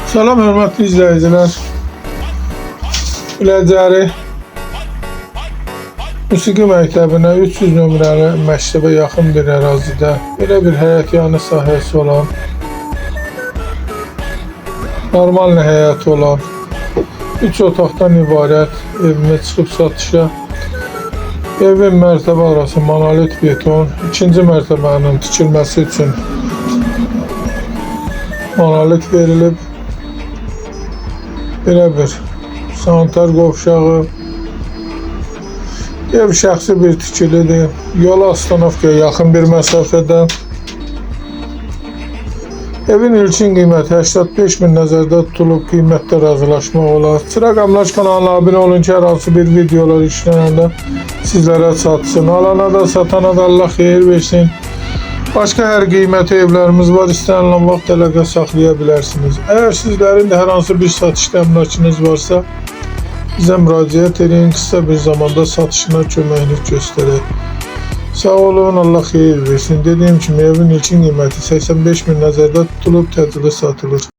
Salam hörmətli izləyicilər. Biləcəri Musiqi məktəbinə 300 nömrəli məktəbə yaxın bir ərazidə belə bir həyətyanı sahəsi olan, normal həyəti olan 3 otaqdan ibarət evimə çıxıb satışa. Evin mərtəbə arası monolit beton, ikinci mərtəbənin tikilməsi üçün monolit verilib. Belə bir sanitar qovşağı. Ev şəxsi bir tikilidir. Yola Astanovkaya yaxın bir məsafədə. Evin ilkin qiyməti 85.000 nəzərdə tutulub, qiymətdə razılaşmaq olar. Çıraq Əmlak kanalına abunə olun ki, hər hansı bir videolar işlənəndə sizlərə çatsın. Alana da satana da Allah xeyir versin. Başqa hər qiymətli evlərimiz var, istənilən vaxt əlaqə saxlaya bilərsiniz. Əgər sizlərin də hər hansı bir satış təminatınız varsa, bizə müraciət edin, qısa bir zamanda satışına köməklik göstərək. Sağ olun, Allah xeyir versin. Dediyim kimi evin ilkin qiyməti 85.000 nəzərdə tutulub, təcili satılır.